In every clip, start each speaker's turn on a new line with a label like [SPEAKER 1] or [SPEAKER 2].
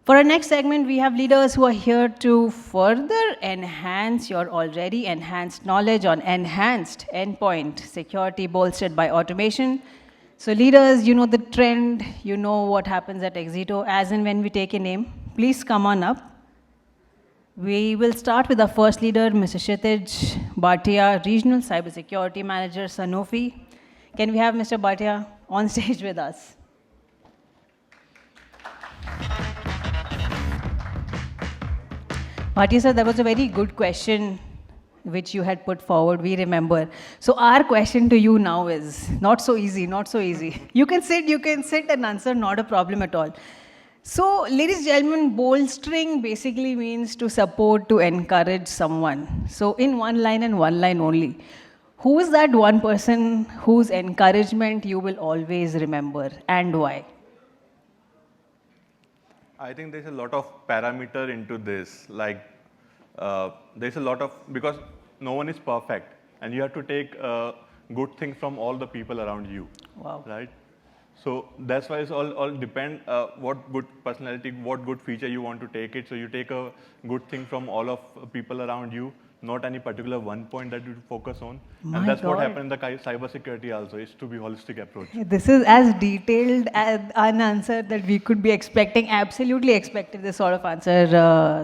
[SPEAKER 1] For our next segment, we have leaders who are here to further enhance your already enhanced knowledge on enhanced endpoint security bolstered by automation. So leaders, you know the trend, you know what happens at 𝐂𝐲𝐻, as and when we take a name. Please come on up. We will start with our first leader, Mr. Shitij Batia, Regional Cybersecurity Manager, Sanofi. Can we have Mr. Batia on stage with us? Batia sir, that was a very good question which you had put forward, we remember. So our question to you now is, not so easy, not so easy. You can sit and answer, not a problem at all. So, ladies and gentlemen, bolstering basically means to support, to encourage someone. So, in one line and one line only, who is that one person whose encouragement you will always remember and why?
[SPEAKER 2] I think there's a lot of parameter into this. Like, there's a lot of, because no one is perfect, and you have to take good things from all the people around you.
[SPEAKER 1] Wow.
[SPEAKER 2] Right? So that's why it's all depend what good personality, what good feature you want to take it. So you take a good thing from all of people around you, not any particular one point that you focus on. And that's what happened in the cybersecurity also, is to be holistic approach.
[SPEAKER 1] This is as detailed an answer that we could be expecting. Absolutely expected this sort of answer,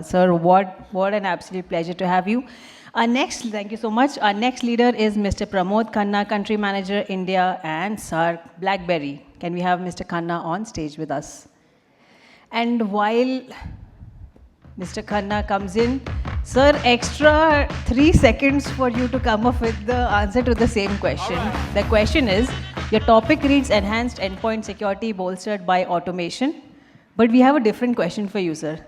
[SPEAKER 1] sir. What an absolute pleasure to have you. Our next, thank you so much. Our next leader is Mr. Pramod, Khanna, Country Manager, India and SARC, Blackberry. Can we have Mr. Khanna on stage with us? And while Mr. Khanna comes in, sir, extra 3 seconds for you to come up with the answer to the same question. Right. The question is, your topic reads Enhanced Endpoint Security Bolstered by Automation. But we have a different question for you, sir.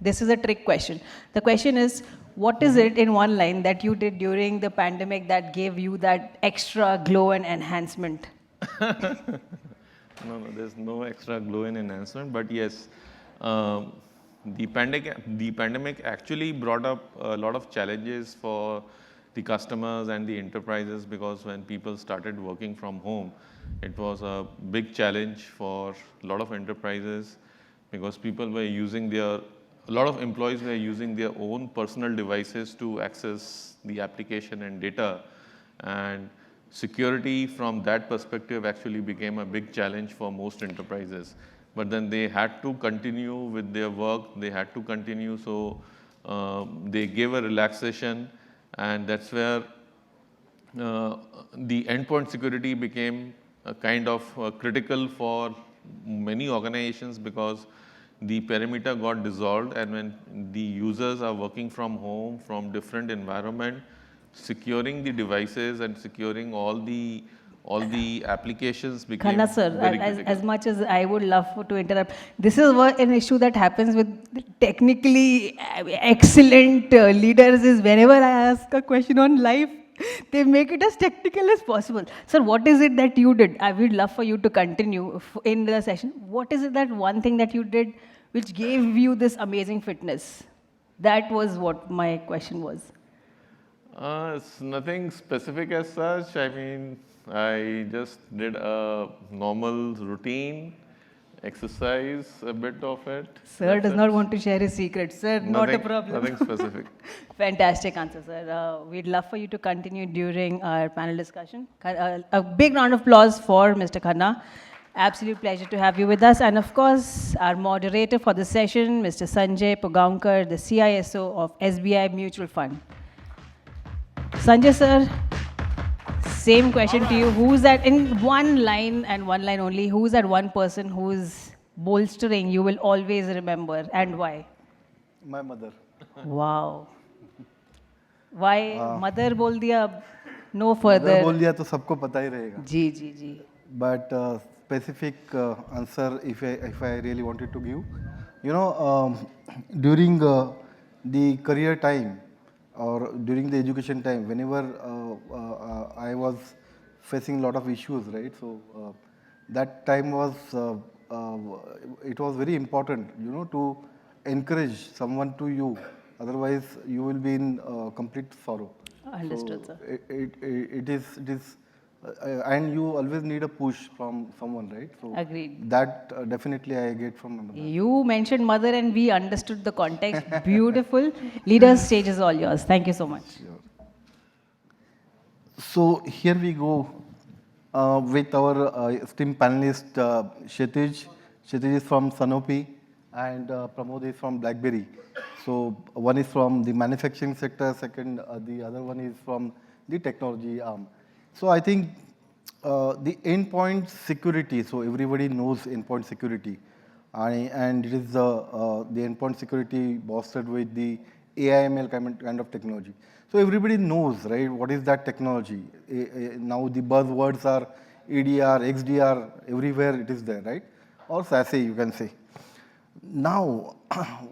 [SPEAKER 1] This is a trick question. The question is, what is it in one line that you did during the pandemic that gave you that extra glow and enhancement?
[SPEAKER 3] No, there's no extra glow and enhancement, but yes, the pandemic actually brought up a lot of challenges for the customers and the enterprises, because when people started working from home, it was a big challenge for a lot of enterprises, because a lot of employees were using their own personal devices to access the application and data, and security from that perspective actually became a big challenge for most enterprises. But then they had to continue with their work, they had to continue, so they gave a relaxation, and that's where the endpoint security became a kind of critical for many organizations, because the perimeter got dissolved, and when the users are working from home, from different environment, securing the devices and securing all the applications became
[SPEAKER 1] Khanna sir,
[SPEAKER 3] very critical.
[SPEAKER 1] as much as I would love to interrupt, this is an issue that happens with technically excellent leaders, is whenever I ask a question on life, they make it as technical as possible. Sir, what is it that you did? I would love for you to continue in the session. What is it, that one thing that you did which gave you this amazing fitness? That was what my question was.
[SPEAKER 3] It's nothing specific as such. I mean, I just did a normal routine, exercise, a bit of it.
[SPEAKER 1] Sir does not want to share his secrets. Sir, not a problem.
[SPEAKER 3] Nothing specific.
[SPEAKER 1] Fantastic answer, sir. We'd love for you to continue during our panel discussion. A big round of applause for Mr. Khanna. Absolute pleasure to have you with us. And of course, our moderator for the session, Mr. Sanjay Pugaonkar, the CISO of SBI Mutual Fund. Sanjay sir, same question to you. Who's that, in one line and one line only, who's that one person who's bolstering you will always remember, and why?
[SPEAKER 4] My mother.
[SPEAKER 1] Wow. Why mother bol diya, no further.
[SPEAKER 4] Mother bol diya to sabko pata hi rahega.
[SPEAKER 1] Ji ji ji.
[SPEAKER 4] But specific answer, if I really wanted to give, you know, during the career time or during the education time, whenever I was facing a lot of issues, right? So that time was, it was very important, you know, to encourage someone to you. Otherwise, you will be in complete sorrow.
[SPEAKER 1] Understood,
[SPEAKER 4] so
[SPEAKER 1] sir.
[SPEAKER 4] It is and you always need a push from someone, right? So
[SPEAKER 1] Agreed.
[SPEAKER 4] that definitely I get from my mother.
[SPEAKER 1] You mentioned mother and we understood the context. Beautiful. Leaders, stage is all yours. Thank you so much.
[SPEAKER 4] So here we go with our esteemed panelist Shitij. Shitij is from Sanofi and Pramod is from Blackberry. So one is from the manufacturing sector, second the other one is from the technology arm. So I think the endpoint security, so everybody knows endpoint security. And it is the endpoint security bolstered with the AI/ML kind of technology. So everybody knows, right, what is that technology? Now the buzzwords are EDR, XDR, everywhere it is there, right? Or SASE, you can say. Now,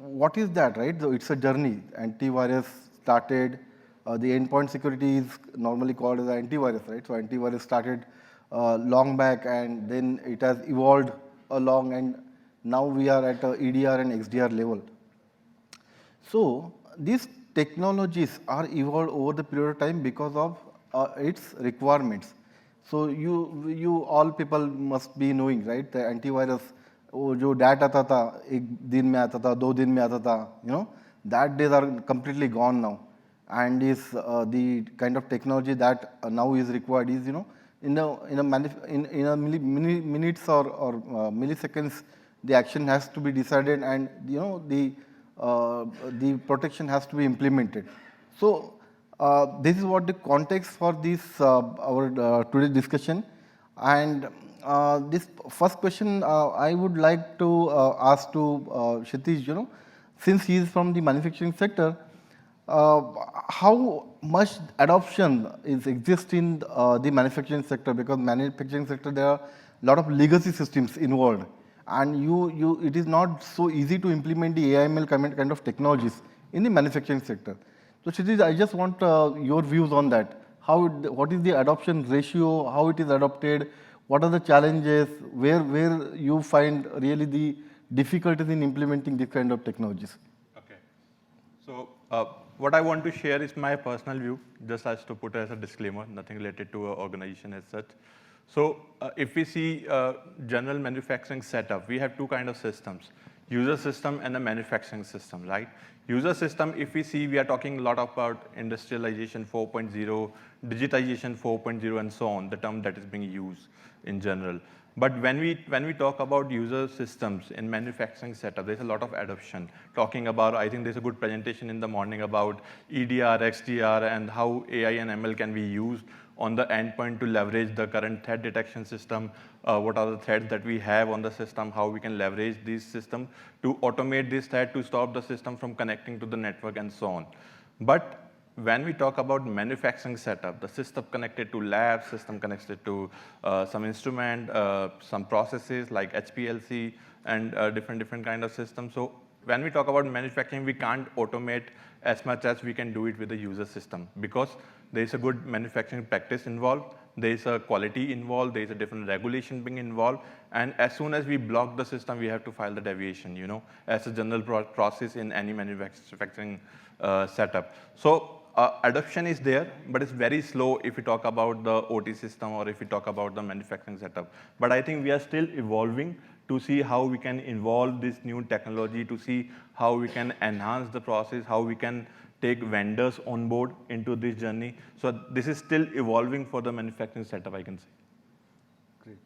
[SPEAKER 4] what is that, right? So it's a journey. Antivirus started, the endpoint security is normally called as antivirus, right? So antivirus started long back and then it has evolved along and now we are at a EDR and XDR level. So these technologies are evolved over the period of time because of its requirements. So you all people must be knowing, right? The antivirus, वो जो data आता था, एक दिन में आता था, 2 दिन में आता था, you know, that days are completely gone now. And is the kind of technology that now is required is, you know, in a minutes or milliseconds, the action has to be decided and, you know, the protection has to be implemented. So this is what the context for this our today's discussion. And this first question I would like to ask to Shitij, you know, since he is from the manufacturing sector, how much adoption exists in the manufacturing sector? Because manufacturing sector there are a lot of legacy systems involved, and it is not so easy to implement the AI/ML kind of technologies in the manufacturing sector. So Shitij, I just want your views on that. What is the adoption ratio? How it is adopted? What are the challenges? Where you find really the difficulties in implementing this kind of technologies?
[SPEAKER 2] Okay. So what I want to share is my personal view, just as to put as a disclaimer, nothing related to an organization as such. So if we see general manufacturing setup, we have two kind of systems, user system and a manufacturing system, right? User system, if we see, we are talking a lot about industrialization 4.0, digitization 4.0, and so on, the term that is being used in general. But when we talk about user systems in manufacturing setup, there's a lot of adoption. Talking about, I think there's a good presentation in the morning about EDR, XDR, and how AI and ML can be used on the endpoint to leverage the current threat detection system, what are the threats that we have on the system, how we can leverage this system to automate this threat to stop the system from connecting to the network and so on. But when we talk about manufacturing setup, the system connected to labs, system connected to some instrument, some processes like HPLC and different kind of systems. So when we talk about manufacturing, we can't automate as much as we can do it with the user system because there is a good manufacturing practice involved, there is a quality involved, there is a different regulation being involved, and as soon as we block the system, we have to file the deviation, you know, as a general process in any manufacturing setup. So adoption is there, but it's very slow if we talk about the OT system or if we talk about the manufacturing setup. But I think we are still evolving to see how we can involve this new technology, to see how we can enhance the process, how we can take vendors on board into this journey. So this is still evolving for the manufacturing setup, I can say.
[SPEAKER 4] Great.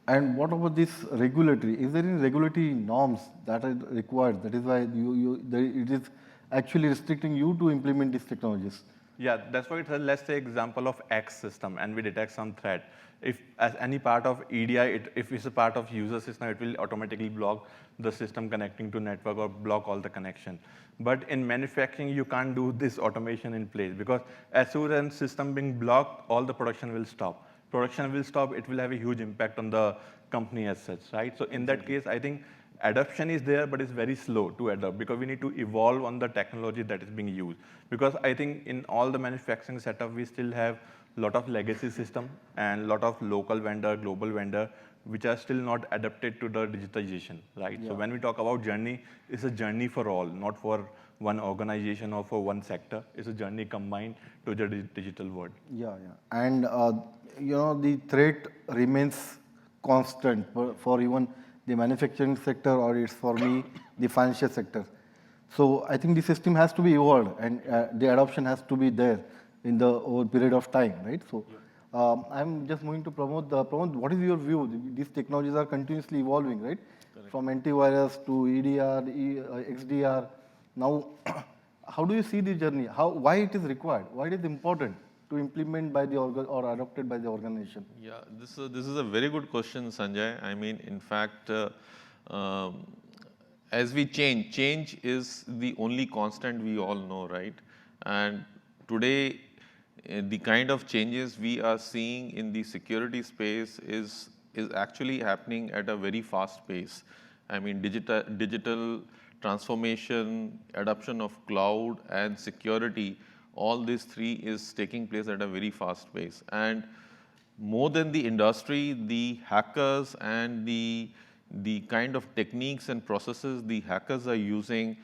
[SPEAKER 4] And what about this regulatory? Is there any regulatory norms that are required? That is why it is actually restricting you to implement these technologies.
[SPEAKER 2] Yeah, that's why it says, let's say example of X system and we detect some threat. If as any part of EDI, if it's a part of user system, it will automatically block the system connecting to network or block all the connection. But in manufacturing, you can't do this automation in place because as soon as system being blocked, all the production will stop. Production will stop, it will have a huge impact on the company as such, right? So in that case, I think adoption is there, but it's very slow to adopt because we need to evolve on the technology that is being used. Because I think in all the manufacturing setup, we still have a lot of legacy system and a lot of local vendor, global vendor which are still not adapted to the digitization, right? So when we talk about journey, it's a journey for all, not for one organization or for one sector. It's a journey combined to the digital world.
[SPEAKER 4] Yeah. And the threat remains constant for even the manufacturing sector, or it's for me the financial sector. So I think the system has to be evolved, and the adoption has to be there in the over period of time, right? So I'm just moving to Pramod. Pramod, what is your view? These technologies are continuously evolving, right? Correct. From antivirus to EDR, XDR. Now, how do you see the journey? Why it is required? Why it is important to implement by the or adopted by the organization?
[SPEAKER 3] Yeah, this is a very good question, Sanjay. I mean, in fact, as we change is the only constant we all know, right? And today, the kind of changes we are seeing in the security space is actually happening at a very fast pace. I mean, digital transformation, adoption of cloud and security, all these three is taking place at a very fast pace. And more than the industry, the hackers and the kind of techniques and processes the hackers are using,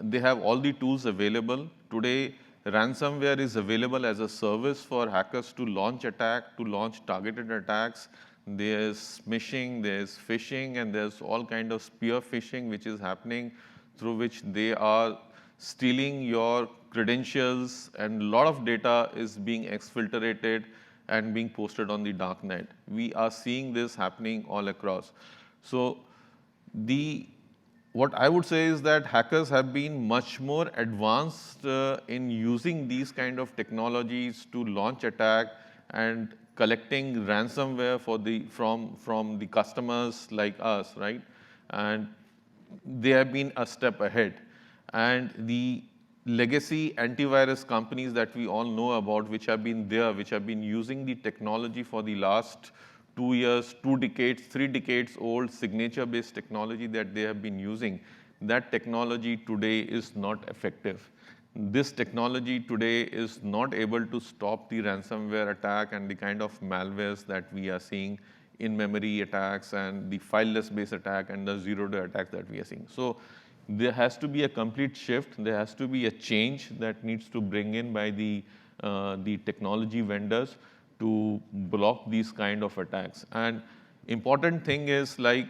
[SPEAKER 3] they have all the tools available. Today, ransomware is available as a service for hackers to launch targeted attacks. There's smishing, there's phishing, and there's all kind of spear phishing which is happening, through which they are stealing your credentials, and a lot of data is being exfiltrated and being posted on the dark net. We are seeing this happening all across. So what I would say is that hackers have been much more advanced in using these kind of technologies to launch attack and collecting ransomware from the customers like us, right? And they have been a step ahead. And the legacy antivirus companies that we all know about, which have been using the technology for the last 2 years, 2 decades, 3 decades old signature-based technology that they have been using, that technology today is not effective. This technology today is not able to stop the ransomware attack and the kind of malwares that we are seeing, in-memory attacks and the fileless-based attack and the zero-day attacks that we are seeing. So there has to be a complete shift. There has to be a change that needs to bring in by the technology vendors to block these kind of attacks. And important thing is, like,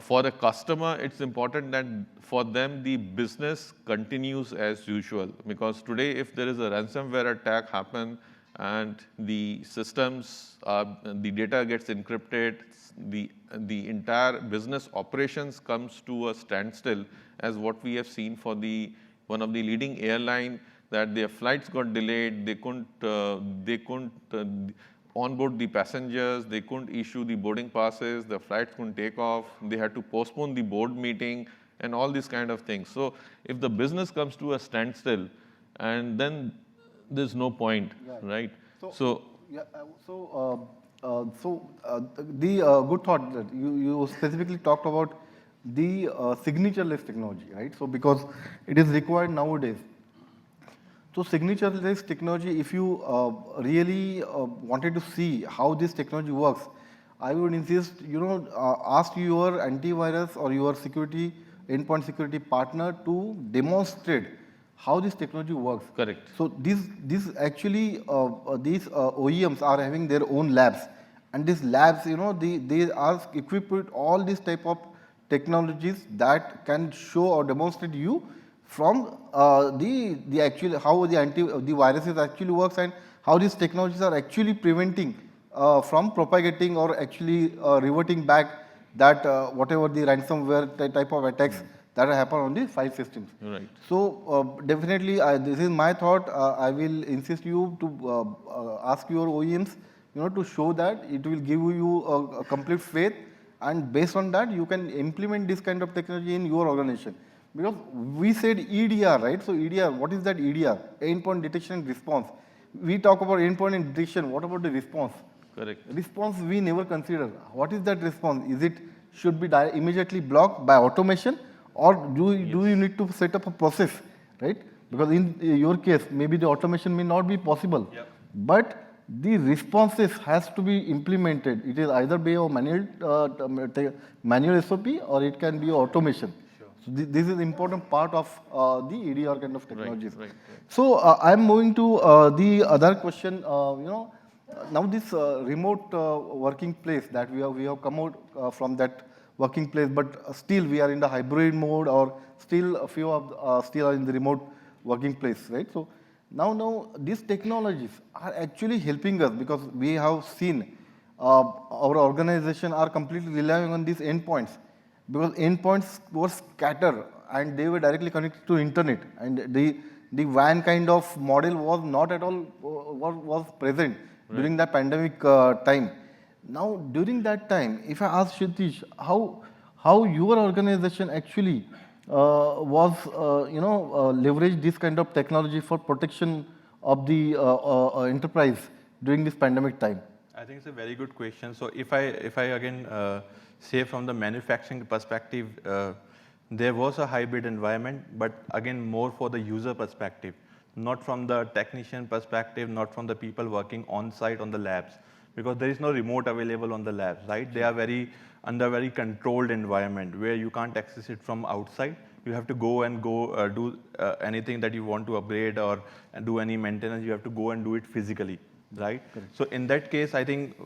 [SPEAKER 3] for the customer, it's important that for them the business continues as usual. Because today, if there is a ransomware attack happen and the systems, the data gets encrypted, the entire business operations comes to a standstill, as what we have seen for one of the leading airline, that their flights got delayed, they couldn't onboard the passengers, they couldn't issue the boarding passes, the flights couldn't take off, they had to postpone the board meeting and all these kind of things. So if the business comes to a standstill, and then there's no point, right?
[SPEAKER 4] The good thought that you specifically talked about the signature-less technology, right? So because it is required nowadays. So signature-less technology, if you really wanted to see how this technology works, I would insist, ask your antivirus or your endpoint security partner to demonstrate how this technology works.
[SPEAKER 3] Correct.
[SPEAKER 4] So these OEMs are having their own labs, and these labs, they are equipped with all these type of technologies that can show or demonstrate you from how the viruses actually works, and how these technologies are actually preventing from propagating or actually reverting back that whatever the ransomware type of attacks that happen on the file systems.
[SPEAKER 3] Right.
[SPEAKER 4] So definitely, this is my thought. I will insist you to ask your OEMs, to show that it will give you a complete faith, and based on that, you can implement this kind of technology in your organization. Because we said EDR, right? So EDR, what is that EDR? Endpoint detection and response. We talk about endpoint and detection. What about the response?
[SPEAKER 3] Correct.
[SPEAKER 4] Response we never consider. What is that response? Should be immediately blocked by automation, or do you need to set up a process, right? Because in your case, maybe the automation may not be possible.
[SPEAKER 2] Yep.
[SPEAKER 4] But the responses has to be implemented. It is either by a manual SOP or it can be automation. So this is important part of the EDR kind of technologies.
[SPEAKER 3] Right.
[SPEAKER 4] So I'm moving to the other question. Now this remote working place that we have come out from that working place, but still we are in the hybrid mode, or still a few of still are in the remote working place, right? So now these technologies are actually helping us, because we have seen our organization are completely relying on these endpoints, because endpoints were scattered and they were directly connected to internet, and the WAN kind of model was not at all was present during the pandemic time. Now during that time, if I ask Shitij, how your organization actually was leverage this kind of technology for protection of the enterprise during this pandemic time?
[SPEAKER 2] I think it's a very good question. So if I again say from the manufacturing perspective, there was a hybrid environment, but again more for the user perspective, not from the technician perspective, not from the people working on site on the labs, because there is no remote available on the labs, right? They are under very controlled environment where you can't access it from outside. You have to go do anything that you want to upgrade or do any maintenance. You have to go and do it physically, right? Correct. So in that case, I think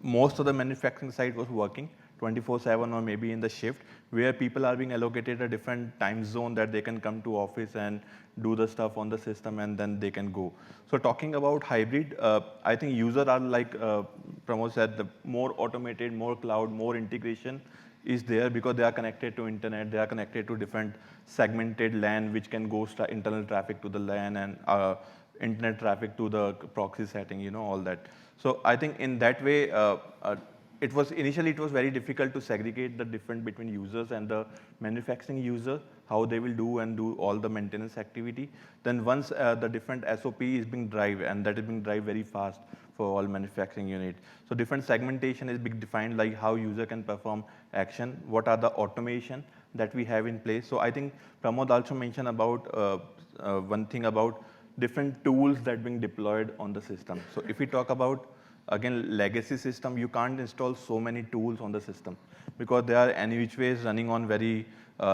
[SPEAKER 2] most of the manufacturing site was working 24/7 or maybe in the shift, where people are being allocated a different time zone that they can come to office and do the stuff on the system, and then they can go. So talking about hybrid, I think users are like Pramod said, the more automated, more cloud, more integration is there, because they are connected to internet, they are connected to different segmented LAN, which can go internal traffic to the LAN and internet traffic to the proxy setting, all that. So I think in that way, initially it was very difficult to segregate the difference between users and the manufacturing user, how they will do all the maintenance activity. Then once the different SOP is being driven, and that is being driven very fast for all manufacturing unit. So different segmentation is being defined, like how user can perform action, what are the automation that we have in place. So I think Pramod also mentioned about one thing about different tools that being deployed on the system. So if we talk about, again, legacy system, you can't install so many tools on the system, because they are any which ways running on very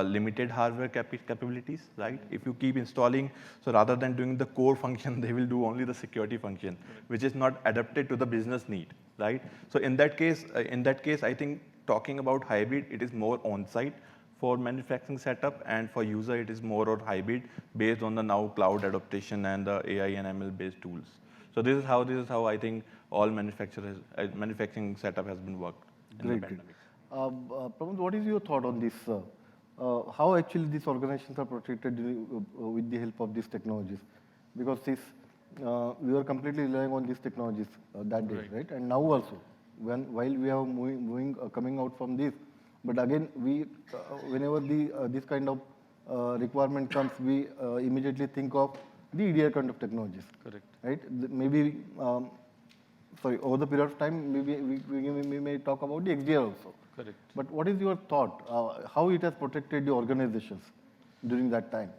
[SPEAKER 2] limited hardware capabilities, right? If you keep installing, so rather than doing the core function, they will do only the security function, which is not adapted to the business need, right? So in that case, I think talking about hybrid, it is more on-site for manufacturing setup, and for user, it is more on hybrid based on the now cloud adaptation and the AI and ML based tools. So this is how I think all manufacturing setup has been worked in the pandemic.
[SPEAKER 4] Pramod, what is your thought on this? How actually these organizations are protected with the help of these technologies? Because we were completely relying on these technologies that day, right? And now also, while we are coming out from this, but again, whenever this kind of requirement comes, we immediately think of the EDR kind of technologies. Correct. Right? Maybe, over the period of time, maybe we may talk about the XDR also. Correct. But what is your thought? How it has protected the organizations during that time?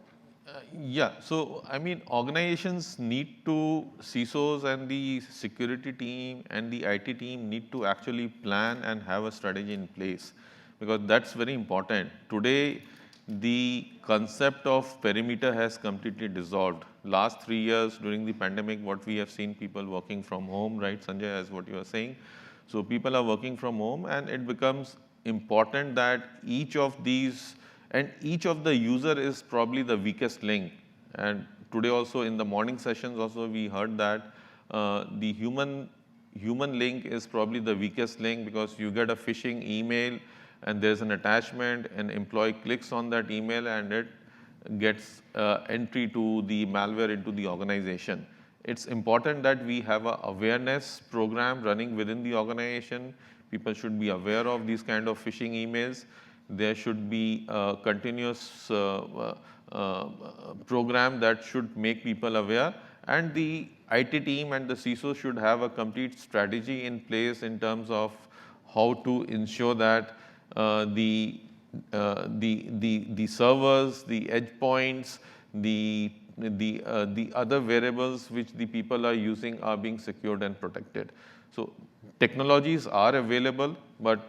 [SPEAKER 3] So I mean, organizations need to, CISOs and the security team and the IT team need to actually plan and have a strategy in place, because that's very important. Today, the concept of perimeter has completely dissolved. Last 3 years during the pandemic, what we have seen, people working from home, right, Sanjay, as what you are saying. So people are working from home, and it becomes important that each of these, and each of the user is probably the weakest link. And today also in the morning sessions also we heard that the human link is probably the weakest link, because you get a phishing email and there's an attachment, an employee clicks on that email and it gets entry to the malware into the organization. It's important that we have an awareness program running within the organization. People should be aware of these kind of phishing emails. There should be a continuous program that should make people aware, and the IT team and the CISO should have a complete strategy in place in terms of how to ensure that the servers, the edge points, the the other variables which the people are using are being secured and protected. So technologies are available, but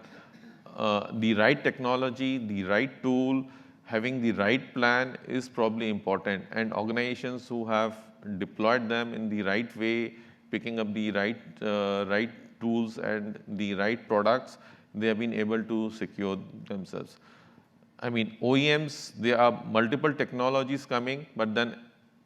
[SPEAKER 3] the right technology, the right tool, having the right plan is probably important. And organizations who have deployed them in the right way, picking up the right tools and the right products, they have been able to secure themselves. I mean, OEMs, there are multiple technologies coming, but then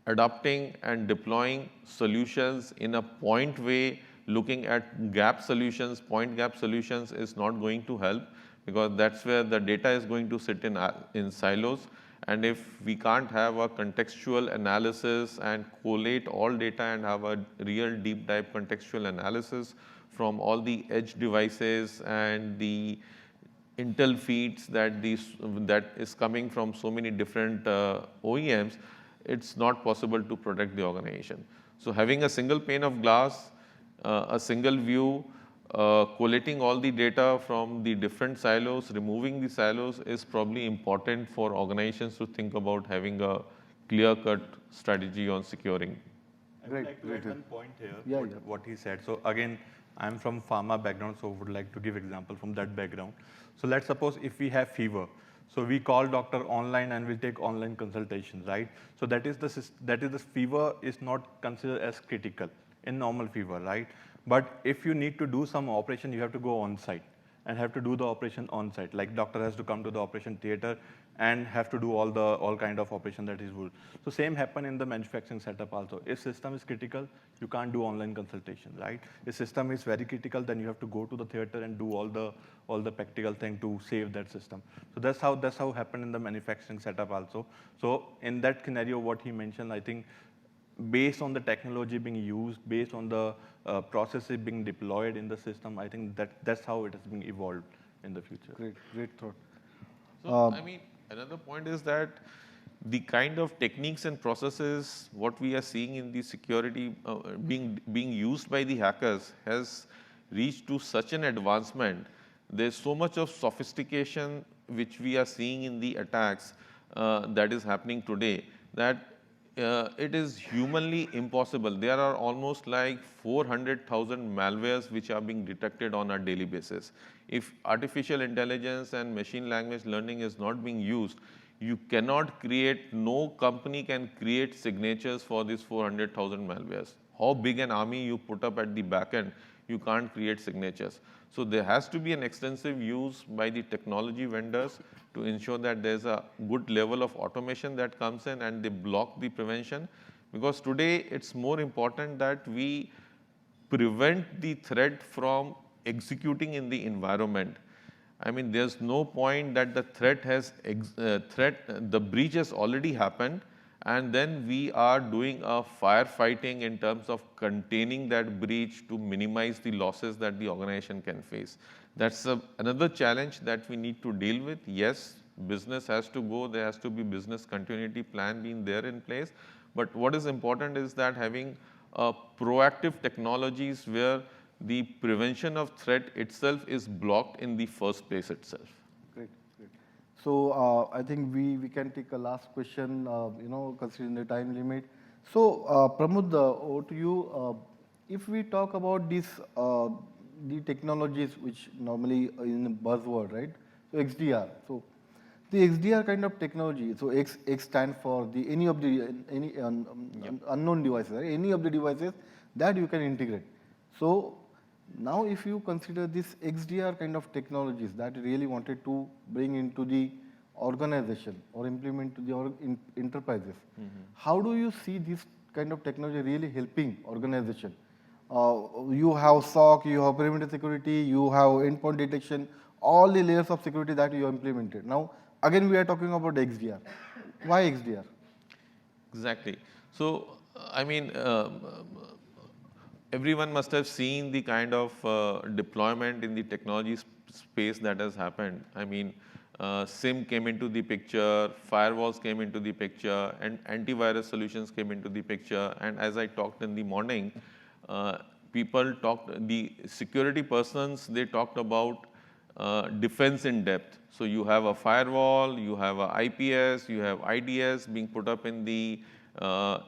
[SPEAKER 3] adopting and deploying solutions in a point way, looking at gap solutions, point gap solutions is not going to help, because that's where the data is going to sit in silos. And if we can't have a contextual analysis and collate all data and have a real deep dive contextual analysis from all the edge devices and the Intel feeds that is coming from so many different OEMs, it's not possible to protect the organization. So having a single pane of glass, a single view, collating all the data from the different silos, removing the silos is probably important for organizations to think about having a clear-cut strategy on securing.
[SPEAKER 2] I would like to add one point here,
[SPEAKER 4] Yeah,
[SPEAKER 2] what he said. So again, I'm from pharma background, so would like to give example from that background. So let's suppose if we have fever, so we call doctor online and we take online consultations, right? So that is the fever is not considered as critical in normal fever, right? But if you need to do some operation, you have to go on site and have to do the operation on site. Like doctor has to come to the operation theater and have to do all kind of operation that is would. So same happen in the manufacturing setup also. If system is critical, you can't do online consultation, right? If system is very critical, then you have to go to the theater and do all the practical thing to save that system. So that's how happened in the manufacturing setup also. So in that scenario, what he mentioned, I think based on the technology being used, based on the processes being deployed in the system, I think that's how it is being evolved in the future.
[SPEAKER 4] Great thought.
[SPEAKER 3] So, I mean, another point is that the kind of techniques and processes, what we are seeing in the security being used by the hackers has reached to such an advancement. There's so much of sophistication which we are seeing in the attacks that is happening today, that it is humanly impossible. There are almost like 400,000 malwares which are being detected on a daily basis. If artificial intelligence and machine language learning is not being used, you cannot create, no company can create signatures for these 400,000 malwares. How big an army you put up at the back end, you can't create signatures. So there has to be an extensive use by the technology vendors to ensure that there's a good level of automation that comes in and they block the prevention. Because today it's more important that we prevent the threat from executing in the environment. I mean, there's no point that the the breach has already happened, and then we are doing a firefighting in terms of containing that breach to minimize the losses that the organization can face. That's another challenge that we need to deal with. Yes, business has to go, there has to be business continuity plan being there in place. But what is important is that having proactive technologies where the prevention of threat itself is blocked in the first place itself.
[SPEAKER 4] Great. So I think we can take a last question, considering the time limit. So Pramod, over to you. If we talk about this, the technologies which normally in the buzzword, right? So XDR. So the XDR kind of technology. So X stand for any unknown devices, right? Any of the devices that you can integrate. So now if you consider this XDR kind of technologies that you really wanted to bring into the organization or implement to the enterprises, how do you see this kind of technology really helping organization? You have SOC, you have perimeter security, you have endpoint detection, all the layers of security that you implemented. Now, again, we are talking about XDR. Why XDR?
[SPEAKER 3] Exactly. So, I mean, everyone must have seen the kind of deployment in the technology space that has happened. I mean, SIM came into the picture, firewalls came into the picture, and antivirus solutions came into the picture. And as I talked in the morning, the security persons, they talked about defense in depth. So you have a firewall, you have a IPS, you have IDS being put up in the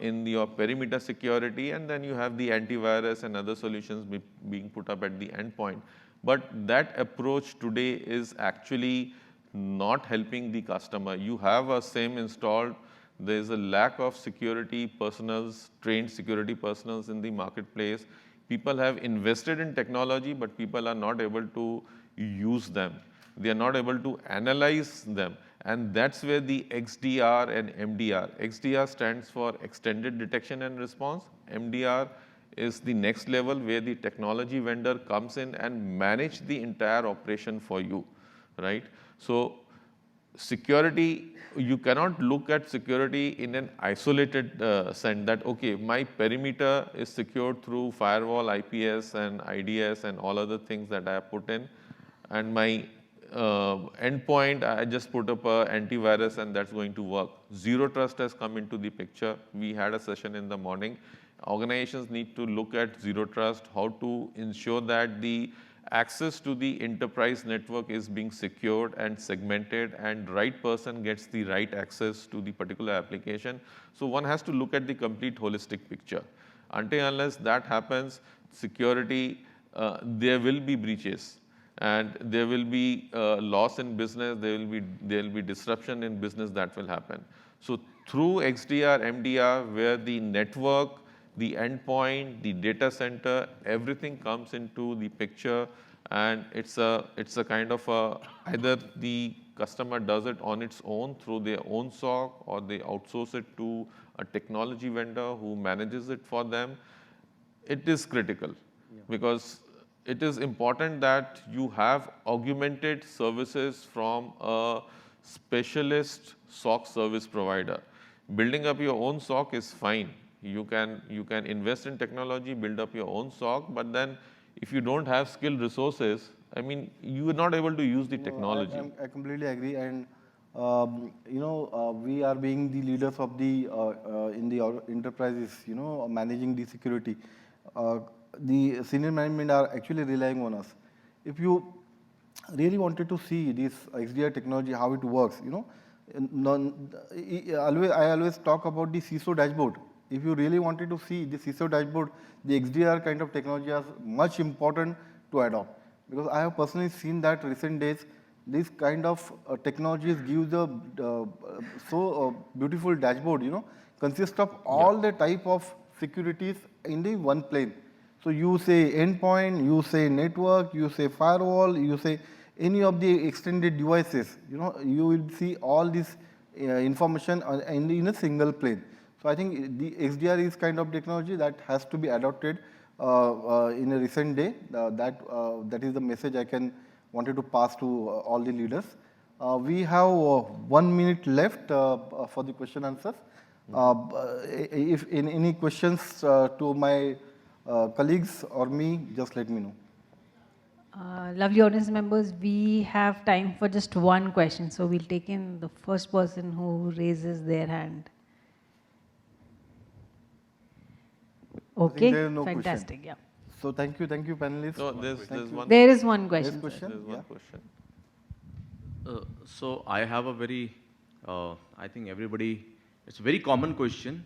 [SPEAKER 3] in your perimeter security, and then you have the antivirus and other solutions being put up at the endpoint. But that approach today is actually not helping the customer. You have a SIEM installed. There is a lack of security personnels, trained security personnels in the marketplace. People have invested in technology, but people are not able to use them. They are not able to analyze them. And that's where the XDR and MDR. XDR stands for Extended Detection and Response. MDR is the next level where the technology vendor comes in and manage the entire operation for you, right? So security, you cannot look at security in an isolated sense that, okay, my perimeter is secured through firewall, IPS and IDS and all other things that I have put in, and my endpoint, I just put up a antivirus and that's going to work. Zero trust has come into the picture. We had a session in the morning. Organizations need to look at zero trust, how to ensure that the access to the enterprise network is being secured and segmented, and right person gets the right access to the particular application. So one has to look at the complete holistic picture. Until unless that happens, security, there will be breaches. And there will be loss in business, there will be disruption in business that will happen. So through XDR, MDR, where the network, the endpoint, the data center, everything comes into the picture, and it's a kind of either the customer does it on its own through their own SOC, or they outsource it to a technology vendor who manages it for them. It is critical because it is important that you have augmented services from a specialist SOC service provider. Building up your own SOC is fine. You can invest in technology, build up your own SOC, but then if you don't have skilled resources, I mean, you are not able to use the technology.
[SPEAKER 4] I completely agree, and we are being the leaders of the in the enterprises, managing the security. The senior management are actually relying on us. If you really wanted to see this XDR technology, how it works, I always talk about the CISO dashboard. If you really wanted to see the CISO dashboard, the XDR kind of technology is much important to adopt. Because I have personally seen that recent days, this kind of technologies give the beautiful dashboard, consists of all the type of securities in the one plane. So you say endpoint, you say network, you say firewall, you say any of the extended devices, you will see all this information in a single plane. So I think the XDR is kind of technology that has to be adopted in a recent day. That is the message I wanted to pass to all the leaders. We have 1 minute left for the question answers. If any questions to my colleagues or me, just let me know.
[SPEAKER 1] Lovely audience members, we have time for just one question. So we'll take in the first person who raises their hand. Okay,
[SPEAKER 4] there is no
[SPEAKER 1] fantastic,
[SPEAKER 4] question.
[SPEAKER 1] yeah.
[SPEAKER 4] So thank you panelists.
[SPEAKER 3] No, there's one.
[SPEAKER 1] There is one question.
[SPEAKER 4] There's question?
[SPEAKER 3] There's one
[SPEAKER 4] Yeah.
[SPEAKER 3] question.
[SPEAKER 5] So I have a very, I think everybody, it's a very common question.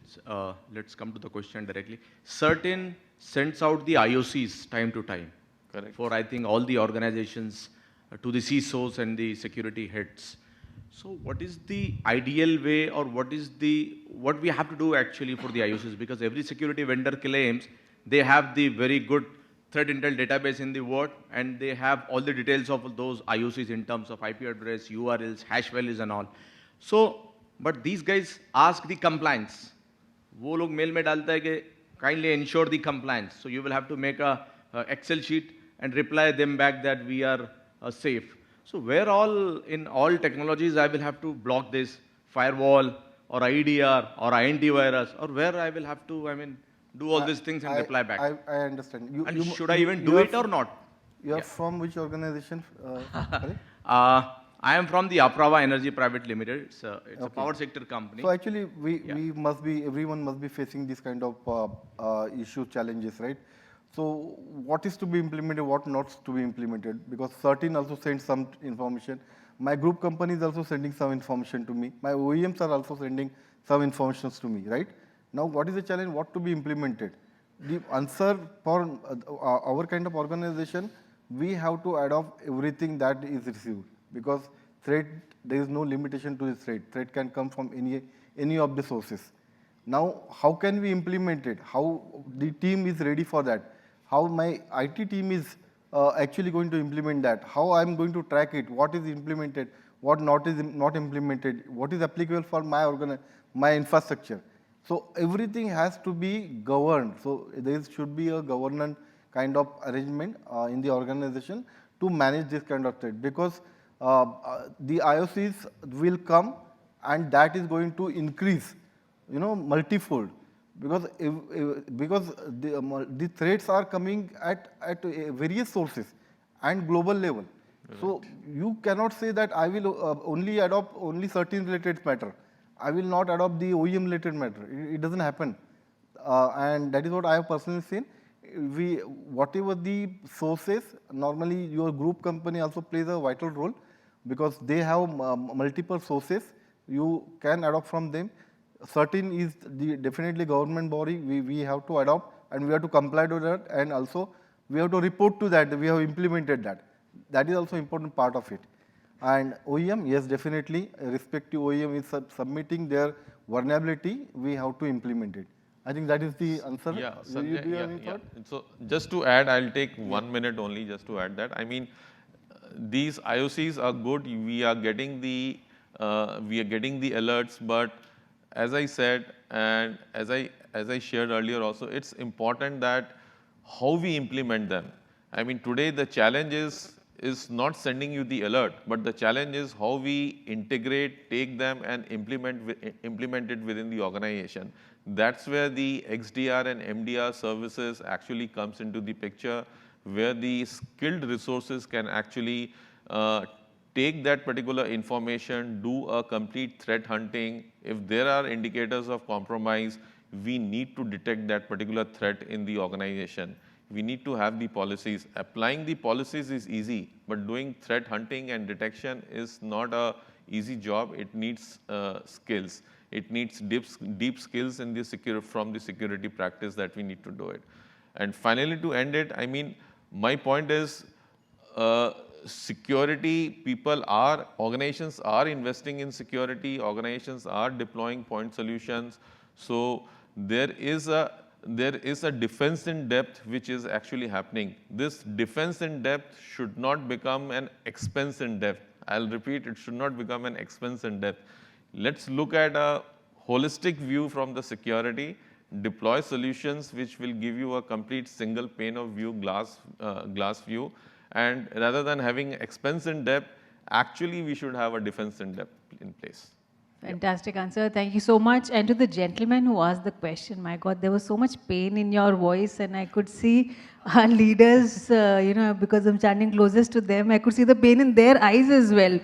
[SPEAKER 5] Let's come to the question directly. Certain sends out the IOCs time to time.
[SPEAKER 3] Correct.
[SPEAKER 5] For I think all the organizations to the CISOs and the security heads. So what is the ideal way, or what we have to do actually for the IOCs? Because every security vendor claims they have the very good threat intel database in the world, and they have all the details of those IOCs in terms of IP address, URLs, hash values and all. So, but these guys ask the compliance. वो लोग mail में डालता है कि kindly ensure the compliance. So you will have to make a Excel sheet and reply them back that we are safe. So where all in all technologies I will have to block this firewall or IDR or antivirus, or where I will have to, do all these things and reply back.
[SPEAKER 4] I understand.
[SPEAKER 5] Should I even do it or not?
[SPEAKER 4] You are from which organization? Sorry?
[SPEAKER 5] I am from the Aprava Energy Private Limited. It's a power sector company.
[SPEAKER 4] So actually, everyone must be facing this kind of issue, challenges, right? So what is to be implemented, what not to be implemented? Because Certain also sends some information. My group company is also sending some information to me. My OEMs are also sending some information to me, right? Now, what is the challenge? What to be implemented? The answer for our kind of organization, we have to adopt everything that is received, because threat, there is no limitation to the threat. Threat can come from any of the sources. Now, how can we implement it? How the team is ready for that? How my IT team is actually going to implement that? How I'm going to track it? What is implemented? What is not implemented? What is applicable for my infrastructure? So everything has to be governed. So there should be a governance kind of arrangement in the organization to manage this kind of threat, because the IOCs will come and that is going to increase, multifold, because the threats are coming at various sources and global level. Right. So you cannot say that I will only adopt only certain related matter. I will not adopt the OEM related matter. It doesn't happen, and that is what I have personally seen. Whatever the sources, normally your group company also plays a vital role, because they have multiple sources. You can adopt from them. Certain is definitely government body. We have to adopt and we have to comply to that, and also we have to report to that we have implemented that. That is also important part of it. And OEM, yes, definitely, respective OEM is submitting their vulnerability, we have to implement it. I think that is the answer.
[SPEAKER 3] Yeah,
[SPEAKER 4] Do you have any
[SPEAKER 3] yeah.
[SPEAKER 4] thought?
[SPEAKER 3] So just to add, I'll take 1 minute only just to add that. I mean, these IOCs are good. We are getting the alerts, but as I said, and as I shared earlier also, it's important that how we implement them. I mean, today the challenge is not sending you the alert, but the challenge is how we integrate, take them and implement it within the organization. That's where the XDR and MDR services actually comes into the picture, where the skilled resources can actually take that particular information, do a complete threat hunting. If there are indicators of compromise, we need to detect that particular threat in the organization. We need to have the policies. Applying the policies is easy, but doing threat hunting and detection is not a easy job. It needs skills. It needs deep skills in the from the security practice that we need to do it. And finally, to end it, I mean, my point is, security people organizations are investing in security, organizations are deploying point solutions. So there is a defense in depth which is actually happening. This defense in depth should not become an expense in depth. I'll repeat, it should not become an expense in depth. Let's look at a holistic view from the security, deploy solutions which will give you a complete single pane of view, glass view. And rather than having expense in depth, actually we should have a defense in depth in place.
[SPEAKER 1] Fantastic answer. Thank you so much. And to the gentleman who asked the question, my God, there was so much pain in your voice, and I could see our leaders, because I'm standing closest to them, I could see the pain in their eyes as well.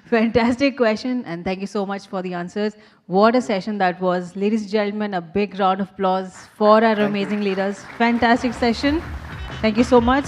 [SPEAKER 1] Fantastic question, and thank you so much for the answers. What a session that was. Ladies and gentlemen, a big round of applause for our amazing leaders. Fantastic session. Thank you so much.